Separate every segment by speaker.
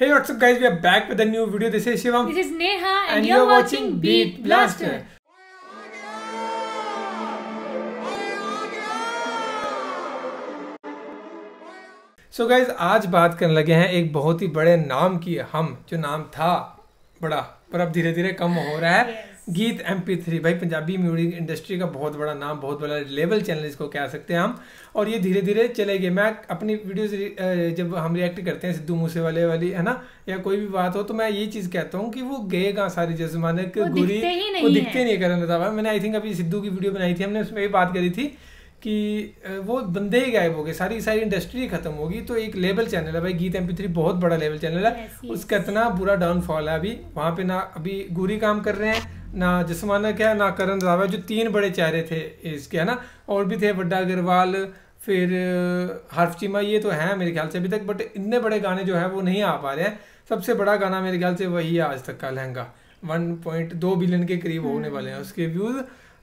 Speaker 1: Hey, what's up guys, we are back with a new video. This is Shivam.
Speaker 2: This is Neha
Speaker 1: and you're watching Beat Blaster. So guys, आज बात करने लगे हैं एक बहुत ही बड़े नाम की। हम जो नाम था बड़ा पर अब धीरे धीरे कम हो रहा है। गीत MP3 भाई पंजाबी म्यूजिक इंडस्ट्री का बहुत बड़ा नाम, बहुत बड़ा लेवल चैनल इसको कह सकते हैं हम। और ये धीरे धीरे चलेंगे। मैं अपनी वीडियोस जब हम रिएक्ट करते हैं सिद्धू मूसेवाले वाली है ना, या कोई भी बात हो, तो मैं ये चीज़ कहता हूँ कि वो गए कहाँ सारी जज़माने के गुरी वो दिखते नहीं करने था। मैंने आई थिंक अभी सिद्धू की वीडियो बनाई थी, हमने उसमें भी बात करी थी कि वो बंदे ही गायब हो गए, सारी इंडस्ट्री खत्म होगी। तो एक लेवल चैनल है भाई गीत MP3, बहुत बड़ा लेवल चैनल है। उसका इतना बुरा डाउनफॉल है अभी वहाँ पे, ना अभी गुरी काम कर रहे हैं, ना जसमाना क्या, ना करण रंधावा, जो तीन बड़े चेहरे थे इसके है ना। और भी थे वड्डा अग्रवाल, फिर हर्फ चीमा, ये तो है मेरे ख्याल से अभी तक, बट इतने बड़े गाने जो है वो नहीं आ पा रहे हैं। सबसे बड़ा गाना मेरे ख्याल से वही है आज तक का, लहंगा 1.2 बिलियन के करीब होने वाले हैं उसके व्यूज।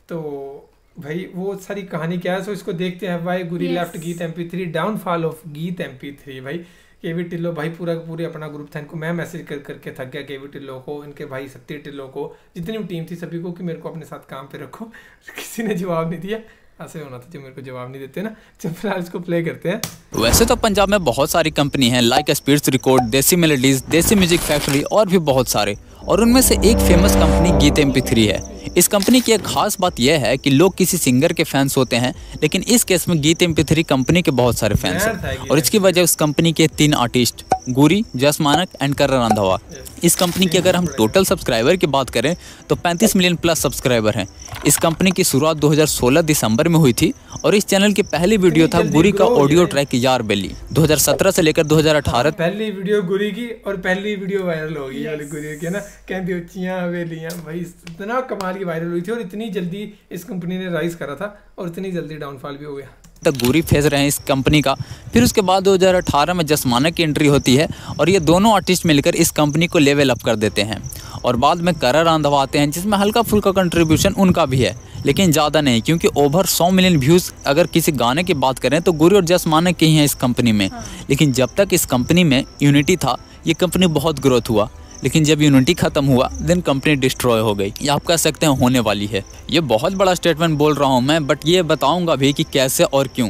Speaker 1: तो भाई वो सारी कहानी क्या है, सो इसको देखते हैं। भाई गुरी लेफ्ट गीत MP3, डाउनफॉल ऑफ गीत MP3। भाई केवी टिल्लो भाई पूरे अपना ग्रुप था, इनको मैं मैसेज करके थक गया, केवी टिल्लो को, इनके भाई सत्ती टिल्लो को, जितनी भी टीम थी सभी को, कि मेरे को अपने साथ काम पे रखो। किसी ने जवाब नहीं दिया। ऐसे होना था जो मेरे को जवाब नहीं देते ना। चल फिलहाल इसको प्ले करते हैं।
Speaker 3: वैसे तो पंजाब में बहुत सारी कंपनी हैं, लाइक स्पिरिट्स रिकॉर्ड, देसी मेलोडीज, देसी म्यूजिक फैक्ट्री और भी बहुत सारे, और उनमें से एक फेमस कंपनी गीत MP3 है। इस कंपनी की एक खास बात यह है कि लोग किसी सिंगर के फैंस होते हैं, लेकिन इस केस में गीत MP3 कंपनी के बहुत सारे फैंस हैं। और इसकी वजह उस कंपनी के 3 आर्टिस्ट गुरी, जस मानक एंड करण रंधावा। इस कंपनी की अगर हम टोटल सब्सक्राइबर की बात करें तो 35 मिलियन प्लस सब्सक्राइबर हैं। इस कंपनी की शुरुआत 2016 दिसंबर में हुई थी, और इस चैनल की पहली वीडियो था गुरी का ऑडियो ट्रैक यार बेली। 2017 से लेकर 2018
Speaker 1: पहली वीडियो गुरी की, और पहली वीडियो वायरल हो गई वाली गुरी की ना, कहती उच्चियां हवेलियां। भाई इतना कमाल की वायरल हुई थी, और इतनी जल्दी इस कंपनी ने राइज करा था, और इतनी जल्दी डाउनफॉल भी हो गया।
Speaker 3: तक गुरी फेस रहे हैं इस कंपनी का। फिर उसके बाद 2018 में जसमाना की एंट्री होती है, और ये दोनों आर्टिस्ट मिलकर इस कंपनी को लेवल अप कर देते हैं। और बाद में करण रंधावा आते हैं, जिसमें हल्का फुल्का कंट्रीब्यूशन उनका भी है, लेकिन ज़्यादा नहीं, क्योंकि ओवर 100 मिलियन व्यूज़ अगर किसी गाने की बात करें तो गुरी और जसमाना के ही हैं इस कंपनी में। लेकिन जब तक इस कंपनी में यूनिटी था, ये कंपनी बहुत ग्रोथ हुआ। लेकिन जब यूनिटी खत्म हुआ, देन कंपनी डिस्ट्रॉय हो गई, या आप कह सकते हैं होने वाली है। ये बहुत बड़ा स्टेटमेंट बोल रहा हूँ मैं, बट ये बताऊंगा भी कि कैसे और क्यों।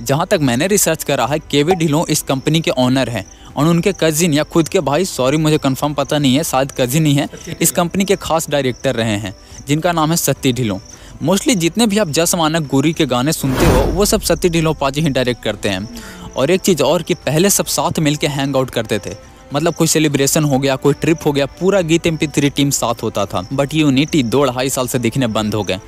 Speaker 3: जहाँ तक मैंने रिसर्च करा है, केवी ढिल्लों इस कंपनी के ओनर हैं, और उनके कजिन या खुद के भाई, सॉरी मुझे कंफर्म पता नहीं है, शायद कजिन ही है, इस कंपनी के खास डायरेक्टर रहे हैं, जिनका नाम है सत्ती ढिल्लों। मोस्टली जितने भी आप जस मानक गुरी के गाने सुनते हो, वो सब सत्ती ढिल्लों पाजी ही डायरेक्ट करते हैं। और एक चीज़ और कि पहले सब साथ मिल के हैंग आउट करते थे, मतलब कोई सेलिब्रेशन हो गया, कोई ट्रिप हो गया, पूरा गीत MP3 टीम साथ होता था। बट ये यूनिटी 2-2.5 साल से दिखने बंद हो गए।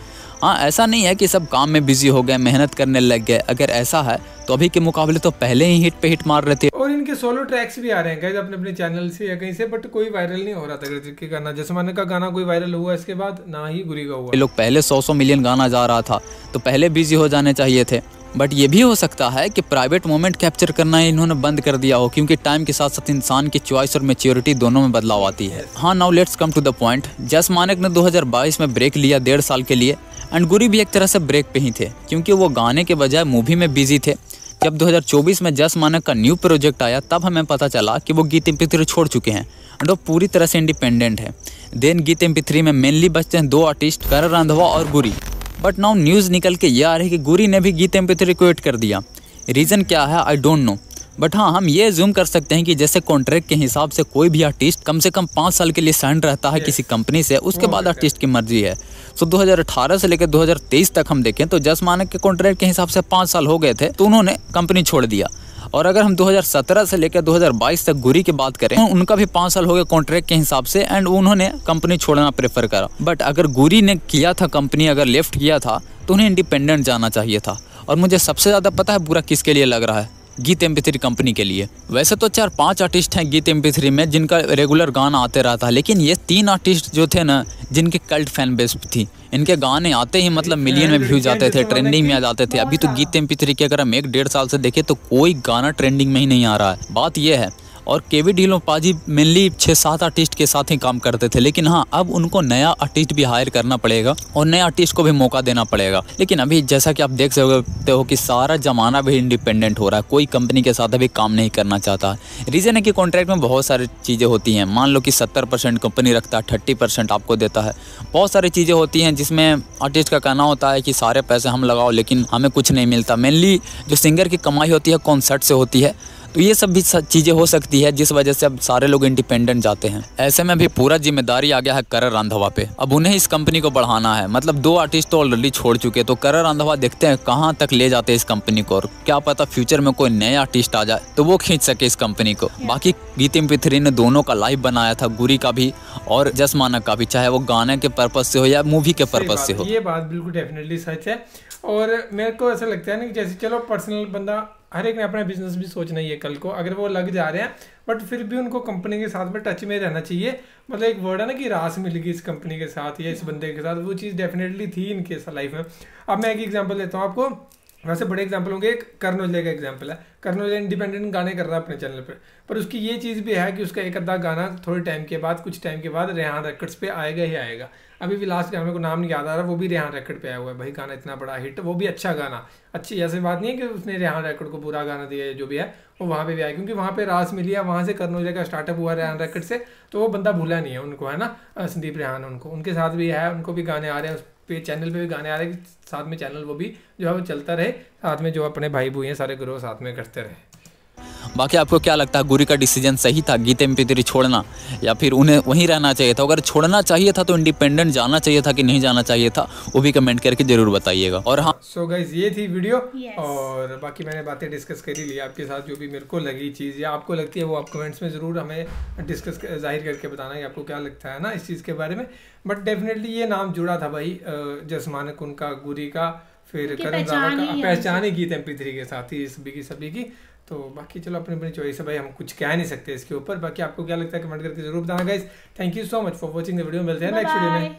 Speaker 3: हाँ, ऐसा नहीं है कि सब काम में बिजी हो गए, मेहनत करने लग गए। अगर ऐसा है तो अभी के मुकाबले तो पहले ही हिट पे हिट मार रहे थे।
Speaker 1: और इनके सोलो ट्रैक्स भी आ रहे हैं अपने अपने चैनल से या कहीं से, बट कोई वायरल नहीं हो रहा था कि गाना। जसमाना का गाना कोई वायरल हुआ इसके बाद, ना ही गुरी का हुआ।
Speaker 3: लोग पहले 100 मिलियन गाना जा रहा था, तो पहले बिजी हो जाने चाहिए थे। बट ये भी हो सकता है कि प्राइवेट मोमेंट कैप्चर करना इन्होंने बंद कर दिया हो, क्योंकि टाइम के साथ साथ इंसान की चॉइस और मैच्योरिटी दोनों में बदलाव आती है। हाँ, now let's come to the point. जस मानक ने 2022 में ब्रेक लिया 1.5 साल के लिए, एंड गुरी भी एक तरह से ब्रेक पे ही थे, क्योंकि वो गाने के बजाय मूवी में बिजी थे। जब 2024 में जस मानक का न्यू प्रोजेक्ट आया, तब हमें पता चला कि वो गीत MP3 छोड़ चुके हैं, एंड वो पूरी तरह से इंडिपेंडेंट है। देन गीत MP3 में मेनली बचते हैं 2 आर्टिस्ट, करण रंधावा और गुरी। बट नाउ न्यूज़ निकल के ये आ रही है कि गुरी ने भी गीत MP3 क्विट कर दिया। रीज़न क्या है आई डोंट नो, बट हाँ, हम ये जूम कर सकते हैं कि जैसे कॉन्ट्रैक्ट के हिसाब से कोई भी आर्टिस्ट कम से कम 5 साल के लिए साइन रहता है किसी कंपनी से, उसके बाद आर्टिस्ट की मर्जी है। सो 2018 से लेकर 2023 तक हम देखें तो जस मानक के कॉन्ट्रैक्ट के हिसाब से 5 साल हो गए थे, तो उन्होंने कंपनी छोड़ दिया। और अगर हम 2017 से लेकर 2022 तक गुरी की बात करें, उनका भी 5 साल हो गए कॉन्ट्रैक्ट के हिसाब से, एंड उन्होंने कंपनी छोड़ना प्रेफर करा। बट अगर गुरी ने किया था कंपनी, अगर लेफ्ट किया था, तो उन्हें इंडिपेंडेंट जाना चाहिए था। और मुझे सबसे ज़्यादा पता है बुरा किसके लिए लग रहा है, गीत MP3 कंपनी के लिए। वैसे तो 4-5 आर्टिस्ट हैं गीत MP3 में जिनका रेगुलर गाना आते रहता है, लेकिन ये 3 आर्टिस्ट जो थे ना, जिनकी कल्ट फैन बेस थी, इनके गाने आते ही मतलब मिलियन में व्यूज आते थे, ट्रेंडिंग में आ जाते थे। अभी तो गीत MP3 के अगर हम 1-1.5 साल से देखें तो कोई गाना ट्रेंडिंग में ही नहीं आ रहा है, बात यह है। और केवी ढिल्लों पाजी मेनली 6-7 आर्टिस्ट के साथ ही काम करते थे, लेकिन हाँ अब उनको नया आर्टिस्ट भी हायर करना पड़ेगा और नए आर्टिस्ट को भी मौका देना पड़ेगा। लेकिन अभी जैसा कि आप देख सकते हो कि सारा जमाना भी इंडिपेंडेंट हो रहा है, कोई कंपनी के साथ अभी काम नहीं करना चाहता। रीज़न है कि कॉन्ट्रैक्ट में बहुत सारी चीज़ें होती हैं, मान लो कि 70% कंपनी रखता है, 30% आपको देता है। बहुत सारी चीज़ें होती हैं जिसमें आर्टिस्ट का कहना होता है कि सारे पैसे हम लगाओ लेकिन हमें कुछ नहीं मिलता। मेनली जो सिंगर की कमाई होती है कॉन्सर्ट से होती है, तो ये सब भी चीज़ें हो सकती है जिस वजह से अब सारे लोग इंडिपेंडेंट जाते हैं। ऐसे में भी पूरा जिम्मेदारी आ गया है करण रंधावा पे। अब उन्हें इस कंपनी को बढ़ाना है, मतलब 2 आर्टिस्ट तो ऑलरेडी छोड़ चुके, तो करण रंधावा देखते हैं कहाँ तक ले जाते हैं इस कंपनी को, और क्या पता फ्यूचर में कोई नए आर्टिस्ट आ जाए तो वो खींच सके इस कंपनी को। बाकी गीत MP3 ने दोनों का लाइव बनाया था, गुरी का भी और जस मानक का भी, चाहे वो गाने के पर्पज से हो या मूवी के पर्पज से हो।
Speaker 1: ये बात बिल्कुल डेफिनेटली सच है। और मेरे को ऐसा लगता है ना कि जैसे चलो पर्सनल बंदा, हर एक ने अपना बिजनेस भी सोचना ही है कल को, अगर वो लग जा रहे हैं, बट फिर भी उनको कंपनी के साथ में टच में रहना चाहिए। मतलब एक वर्ड है ना कि रास मिल गई इस कंपनी के साथ या इस बंदे के साथ, वो चीज़ डेफिनेटली थी इनके लाइफ में। अब मैं एक एग्जांपल देता हूँ आपको, वैसे बड़े एग्जांपल होंगे। एक करण औजला का एग्जांपल है। करण औजला इंडिपेंडेंट गाने कर रहा है अपने चैनल पर उसकी ये चीज़ भी है कि उसका एक आधा गाना थोड़े टाइम के बाद, कुछ टाइम के बाद रेहान रिकॉर्ड्स पे आएगा ही आएगा। अभी भी लास्ट गाने को नाम नहीं याद आ रहा, वो भी रेहान रिकॉर्ड पे आया हुआ है। भाई गाना इतना बड़ा हिट, वो भी अच्छा गाना, अच्छी ऐसी बात नहीं है कि उसने रेहान रिकॉर्ड को पूरा गाना दिया है, जो भी है वो वहाँ पे भी आया, क्योंकि वहाँ पे रास मिली है, वहाँ से करण औजला का स्टार्टअप हुआ रेहान रिकॉर्ड से, तो वो बंदा भूला नहीं है उनको, है ना। संदीप रेहान उनके साथ भी है, उनको भी गाने आ रहे हैं, उस पे चैनल पे भी गाने आ रहे हैं, साथ में चैनल वो भी जो है वो चलता रहे, साथ में जो अपने भाई बहू हैं सारे ग्रो साथ में करते रहे।
Speaker 3: बाकी आपको क्या लगता है, गुरी का डिसीजन सही था गीत MP3 छोड़ना, या फिर उन्हें वहीं रहना चाहिए था? अगर छोड़ना चाहिए था तो इंडिपेंडेंट जाना चाहिए था कि नहीं जाना चाहिए था, वो भी कमेंट करके जरूर बताइएगा। और हाँ,
Speaker 1: सो गाइस ये थी वीडियो। और बाकी मैंने बातें डिस्कस कर ही ली आपके साथ, जो भी मेरे को लगी चीज़ या आपको लगती है वो आप कमेंट्स में ज़रूर हमें डिस्कस जाहिर करके बताना कि आपको क्या लगता है ना इस चीज़ के बारे में। बट डेफिनेटली ये नाम जुड़ा था भाई, जस मानक उनका, गुरी का, फिर करण रंधावा का, पहचान ही गीत MP3 के साथ ही सभी की। तो बाकी चलो अपनी अपनी चॉइस है भाई, हम कुछ कह नहीं सकते इसके ऊपर। बाकी आपको क्या लगता है कमेंट करके जरूर बताना guys. Thank you so much for watching the video. मिलते हैं नेक्स्ट वीडियो में।